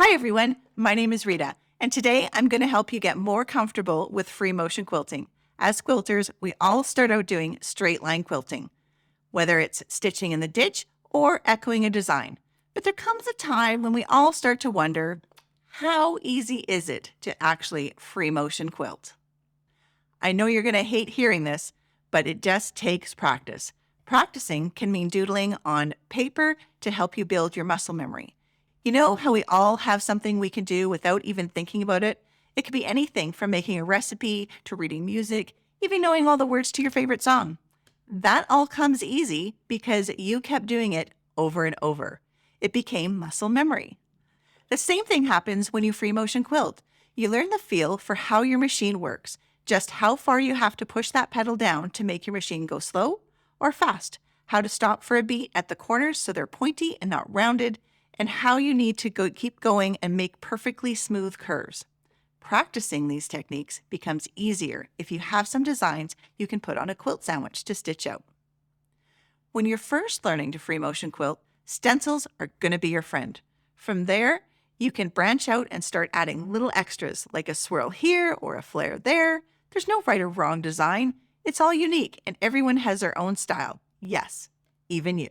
Hi everyone, my name is Rita, and today I'm going to help you get more comfortable with free motion quilting. As quilters, we all start out doing straight line quilting, whether it's stitching in the ditch or echoing a design. But there comes a time when we all start to wonder, how easy is it to actually free motion quilt? I know you're going to hate hearing this, but it just takes practice. Practicing can mean doodling on paper to help you build your muscle memory. You know how we all have something we can do without even thinking about it? It could be anything from making a recipe to reading music, even knowing all the words to your favorite song. That all comes easy because you kept doing it over and over. It became muscle memory. The same thing happens when you free motion quilt. You learn the feel for how your machine works, just how far you have to push that pedal down to make your machine go slow or fast, how to stop for a beat at the corners so they're pointy and not rounded, and how you need to keep going and make perfectly smooth curves. Practicing these techniques becomes easier if you have some designs you can put on a quilt sandwich to stitch out. When you're first learning to free motion quilt, stencils are going to be your friend. From there, you can branch out and start adding little extras like a swirl here or a flare there. There's no right or wrong design. It's all unique and everyone has their own style. Yes, even you.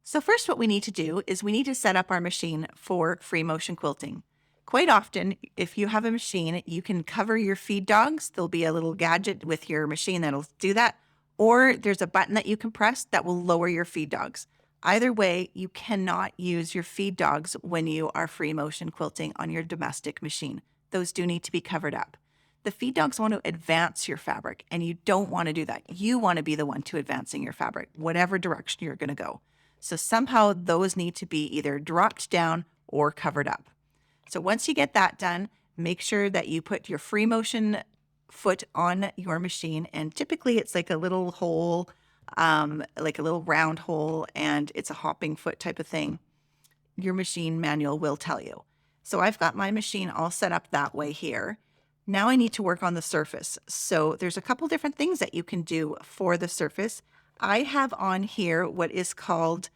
So first what we need to do is we need to set up our machine for free motion quilting. Quite often, if you have a machine, you can cover your feed dogs. There'll be a little gadget with your machine that'll do that. Or there's a button that you can press that will lower your feed dogs. Either way, you cannot use your feed dogs when you are free motion quilting on your domestic machine. Those do need to be covered up. The feed dogs want to advance your fabric, and you don't want to do that. You want to be the one to advancing your fabric, whatever direction you're going to go. So somehow those need to be either dropped down or covered up. So once you get that done, make sure that you put your free motion foot on your machine. And typically it's like a little hole, like a little round hole, and it's a hopping foot type of thing. Your machine manual will tell you. So I've got my machine all set up that way here. Now I need to work on the surface. So there's a couple different things that you can do for the surface. I have on here what is called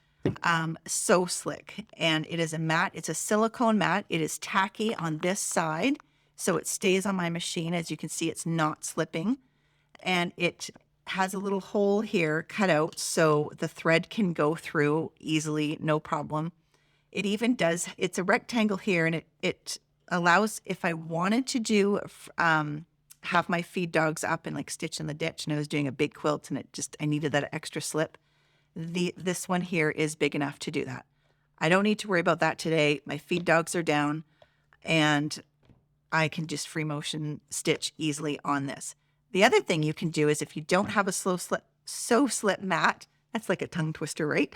So Slick, and it is a mat. It's a silicone mat. It is tacky on this side, so it stays on my machine. As you can see, it's not slipping, and it has a little hole here cut out so the thread can go through easily, no problem. It even does, it's a rectangle here, and it allows, if I wanted to do have my feed dogs up and like stitch in the ditch, and I was doing a big quilt and I needed that extra slip. This one here is big enough to do that. I don't need to worry about that today. My feed dogs are down and I can just free motion stitch easily on this. The other thing you can do is if you don't have a So Slip mat, that's like a tongue twister, right?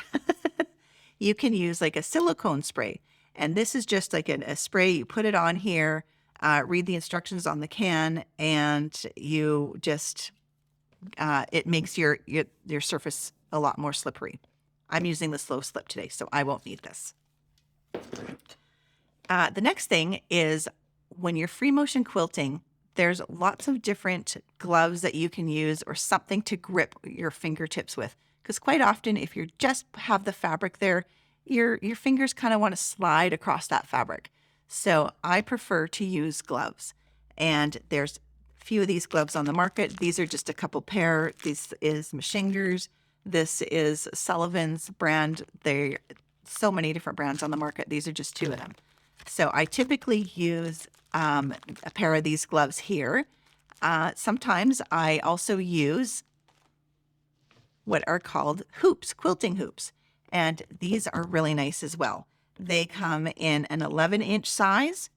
You can use like a silicone spray. And this is just like a spray. You put it on here, read the instructions on the can, and you just, it makes your surface a lot more slippery. I'm using the Slow Slip today, so I won't need this. The next thing is when you're free motion quilting, there's lots of different gloves that you can use or something to grip your fingertips with. Because quite often, if you just have the fabric there, your fingers kind of want to slide across that fabric. So I prefer to use gloves. And there's a few of these gloves on the market. These are just a couple pair. This is Machinger's. This is Sullivan's brand. There are so many different brands on the market. These are just two of them. So I typically use a pair of these gloves here. Sometimes I also use what are called hoops, quilting hoops. And these are really nice as well. They come in an 11-inch size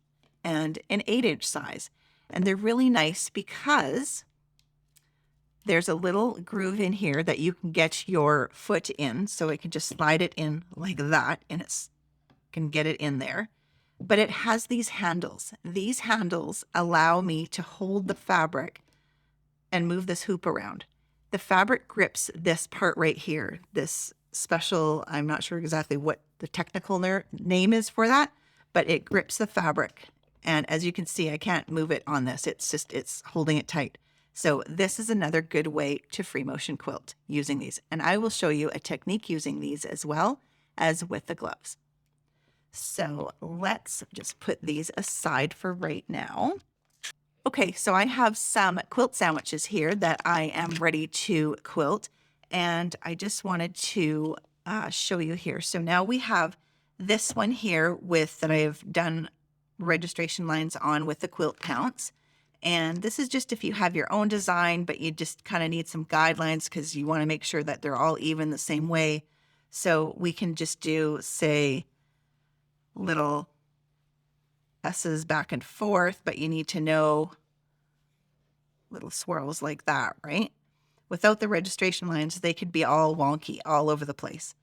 and an 8-inch size. And they're really nice because there's a little groove in here that you can get your foot in. So it can just slide it in like that and it can get it in there. But it has these handles. These handles allow me to hold the fabric and move this hoop around. The fabric grips this part right here, this special, I'm not sure exactly what the technical name is for that, but it grips the fabric. And as you can see, I can't move it on this. It's holding it tight. So this is another good way to free motion quilt using these. And I will show you a technique using these as well as with the gloves. So let's just put these aside for right now. Okay, so I have some quilt sandwiches here that I am ready to quilt, and I just wanted to show you here. So now we have this one here with that I've done registration lines on with the quilt counts. And this is just if you have your own design, but you just kind of need some guidelines because you want to make sure that they're all even the same way. So we can just do, say, little S's back and forth, but you need to know little swirls like that, right? Without the registration lines, they could be all wonky all over the place.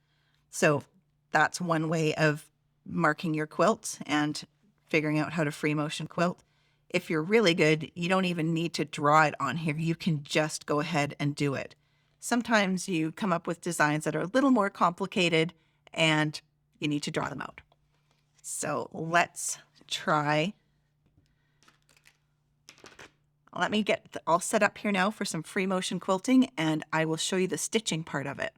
So that's one way of marking your quilt and figuring out how to free motion quilt. If you're really good, you don't even need to draw it on here. You can just go ahead and do it. Sometimes you come up with designs that are a little more complicated and you need to draw them out. So let's try. Let me get all set up here now for some free motion quilting, and I will show you the stitching part of it.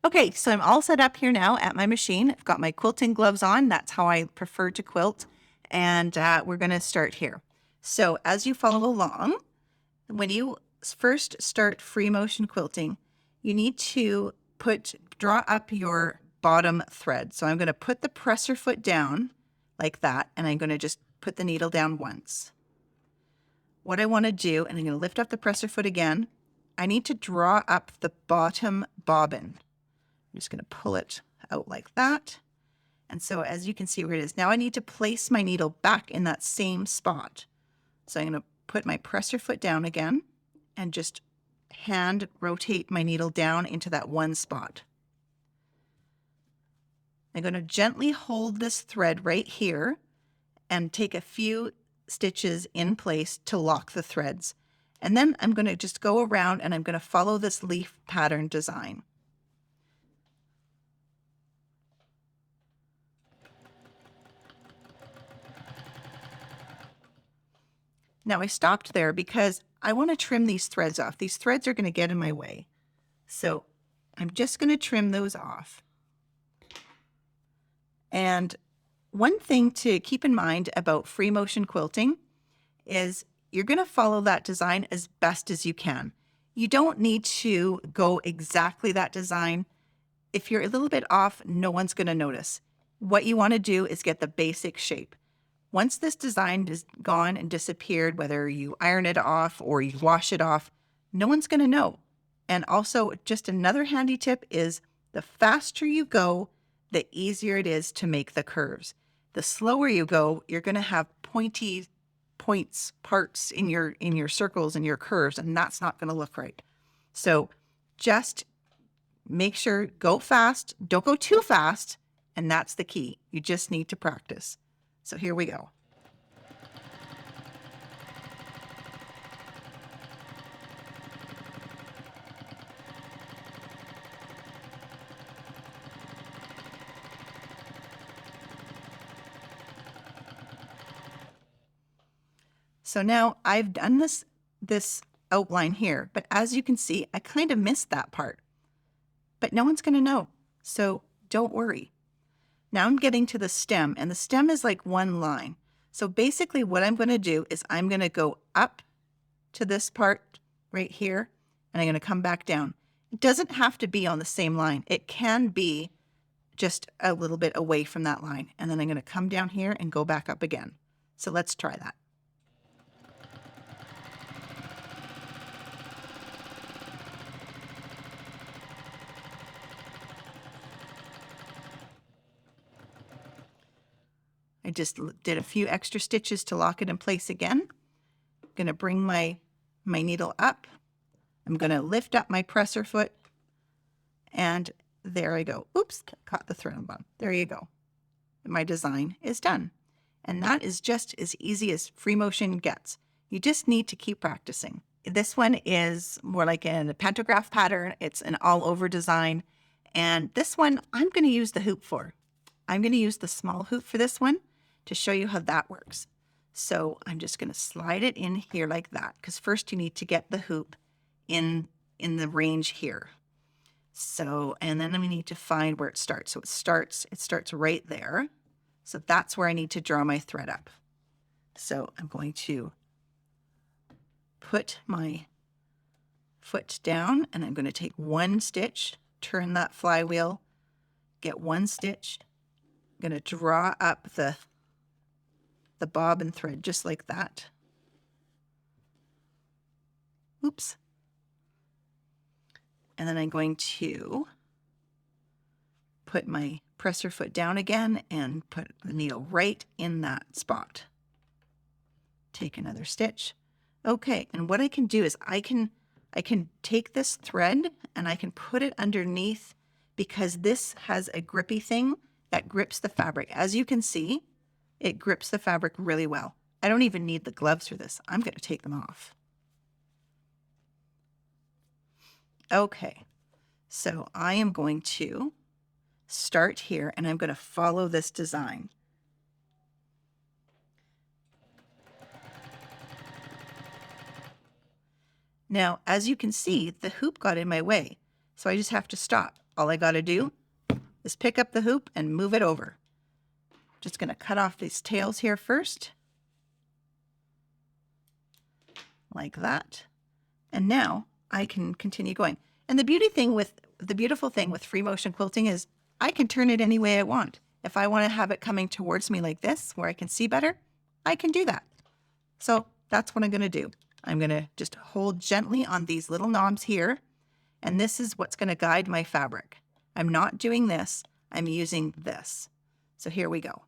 Okay, so I'm all set up here now at my machine. I've got my quilting gloves on. That's how I prefer to quilt. And we're going to start here. So as you follow along, when you first start free motion quilting, you need to draw up your bottom thread. So I'm going to put the presser foot down like that, and I'm going to just put the needle down once. What I want to do, and I'm going to lift up the presser foot again, I need to draw up the bottom bobbin. I'm just going to pull it out like that. And so as you can see where it is, now I need to place my needle back in that same spot. So I'm going to put my presser foot down again and just hand rotate my needle down into that one spot. I'm going to gently hold this thread right here and take a few stitches in place to lock the threads. And then I'm going to just go around and I'm going to follow this leaf pattern design. Now I stopped there because I want to trim these threads off. These threads are going to get in my way. So I'm just going to trim those off. And one thing to keep in mind about free motion quilting is you're going to follow that design as best as you can. You don't need to go exactly that design. If you're a little bit off, no one's going to notice. What you want to do is get the basic shape. Once this design is gone and disappeared, whether you iron it off or you wash it off, no one's going to know. And also, just another handy tip is the faster you go, the easier it is to make the curves. The slower you go, you're going to have pointy parts in your circles and your curves, and that's not going to look right. So just make sure, go fast, don't go too fast, and that's the key. You just need to practice. So here we go. So now I've done this outline here, but as you can see, I kind of missed that part, but no one's going to know. So don't worry. Now I'm getting to the stem, and the stem is like one line. So basically what I'm going to do is I'm going to go up to this part right here, and I'm going to come back down. It doesn't have to be on the same line. It can be just a little bit away from that line. And then I'm going to come down here and go back up again. So let's try that. I just did a few extra stitches to lock it in place again. I'm going to bring my needle up. I'm going to lift up my presser foot, and there I go. Oops, caught the thread on the bottom. There you go. My design is done. And that is just as easy as free motion gets. You just need to keep practicing. This one is more like a pantograph pattern. It's an all over design. And this one I'm going to use the hoop for. I'm going to use the small hoop for this one to show you how that works. So I'm just going to slide it in here like that, because first you need to get the hoop in the range here. So, and then we need to find where it starts. So it starts right there. So that's where I need to draw my thread up. So I'm going to put my foot down and I'm going to take one stitch, turn that flywheel, get one stitch. I'm going to draw up the bobbin thread just like that. Oops. And then I'm going to put my presser foot down again and put the needle right in that spot. Take another stitch. Okay, and what I can do is I can take this thread and I can put it underneath, because this has a grippy thing that grips the fabric. As you can see, it grips the fabric really well. I don't even need the gloves for this. I'm going to take them off. Okay, so I am going to start here and I'm going to follow this design. Now, as you can see, the hoop got in my way, so I just have to stop. All I got to do is pick up the hoop and move it over. Just going to cut off these tails here first, like that. And now I can continue going. And the beautiful thing with free motion quilting is I can turn it any way I want. If I want to have it coming towards me like this, where I can see better, I can do that. So that's what I'm going to do. I'm going to just hold gently on these little knobs here, and this is what's going to guide my fabric. I'm not doing this, I'm using this. So here we go.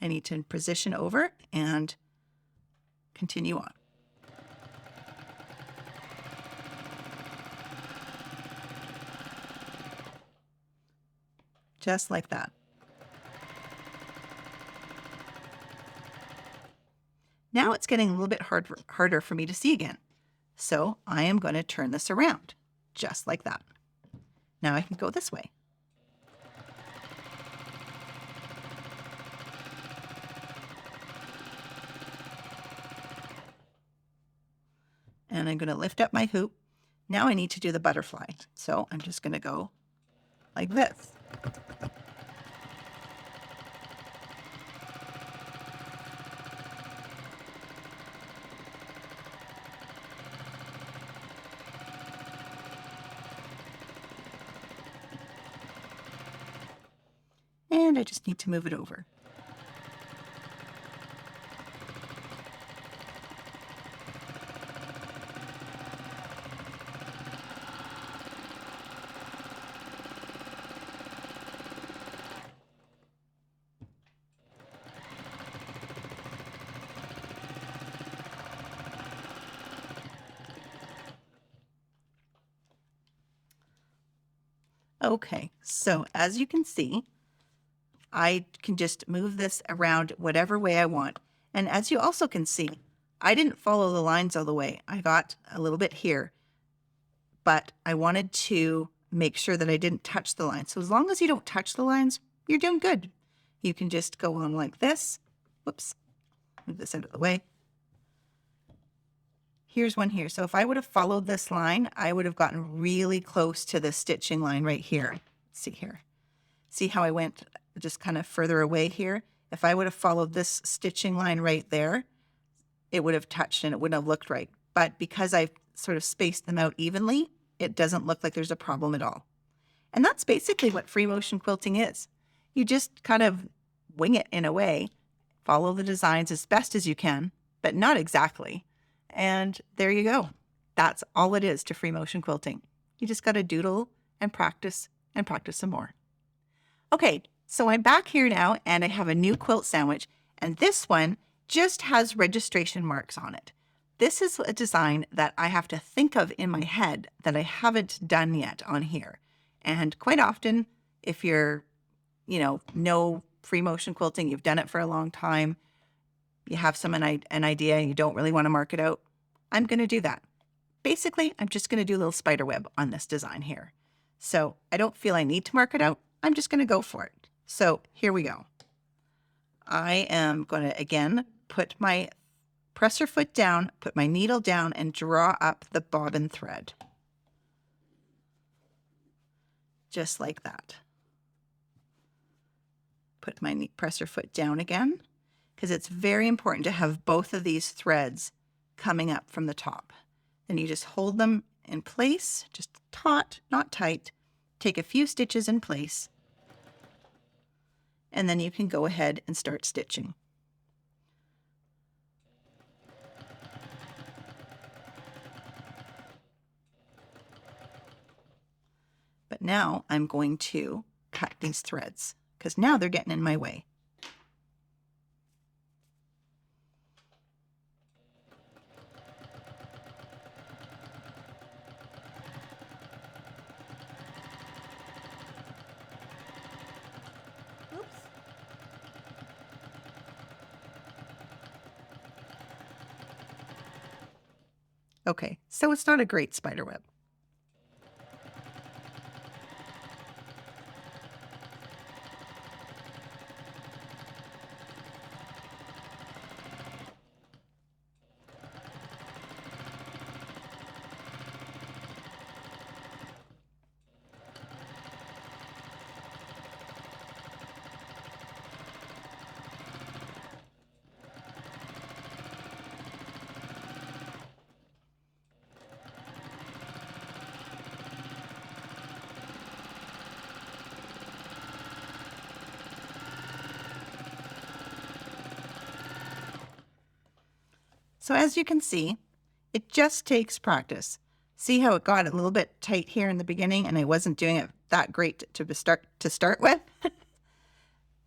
I need to position over and continue on. Just like that. Now it's getting a little bit harder for me to see again. So I am going to turn this around, just like that. Now I can go this way. And I'm going to lift up my hoop. Now I need to do the butterfly. So I'm just going to go like this. And I just need to move it over. Okay, so as you can see, I can just move this around whatever way I want. And as you also can see, I didn't follow the lines all the way. I got a little bit here, but I wanted to make sure that I didn't touch the lines. So as long as you don't touch the lines, you're doing good. You can just go on like this. Whoops, move this out of the way. Here's one here. So if I would have followed this line, I would have gotten really close to the stitching line right here. Let's see here. See how I went just kind of further away here? If I would have followed this stitching line right there, it would have touched and it wouldn't have looked right. But because I've sort of spaced them out evenly, it doesn't look like there's a problem at all. And that's basically what free motion quilting is. You just kind of wing it in a way, follow the designs as best as you can, but not exactly. And there you go. That's all it is to free motion quilting. You just got to doodle and practice some more. Okay, so I'm back here now and I have a new quilt sandwich, and this one just has registration marks on it. This is a design that I have to think of in my head that I haven't done yet on here. And quite often, if you're, know free motion quilting, you've done it for a long time, you have an idea and you don't really want to mark it out, I'm going to do that. Basically, I'm just going to do a little spider web on this design here. So I don't feel I need to mark it out. I'm just going to go for it. So here we go. I am going to, again, put my press your foot down, put my needle down, and draw up the bobbin thread. Just like that. Put my presser foot down again, because it's very important to have both of these threads coming up from the top. Then you just hold them in place, just taut, not tight. Take a few stitches in place, and then you can go ahead and start stitching. But now I'm going to cut these threads, because now they're getting in my way. Oops. Okay, so it's not a great spider web. So as you can see, it just takes practice. See how it got a little bit tight here in the beginning, and I wasn't doing it that great to start with?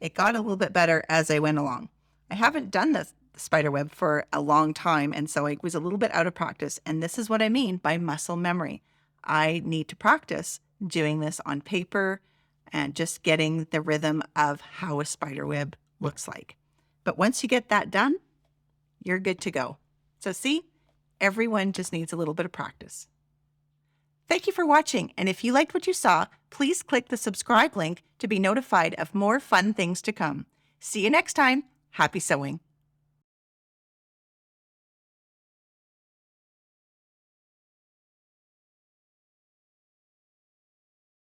It got a little bit better as I went along. I haven't done this spider web for a long time, and so I was a little bit out of practice, and this is what I mean by muscle memory. I need to practice doing this on paper and just getting the rhythm of how a spider web looks like. But once you get that done, you're good to go. So see, everyone just needs a little bit of practice. Thank you for watching, and if you liked what you saw, please click the subscribe link to be notified of more fun things to come. See you next time. Happy sewing!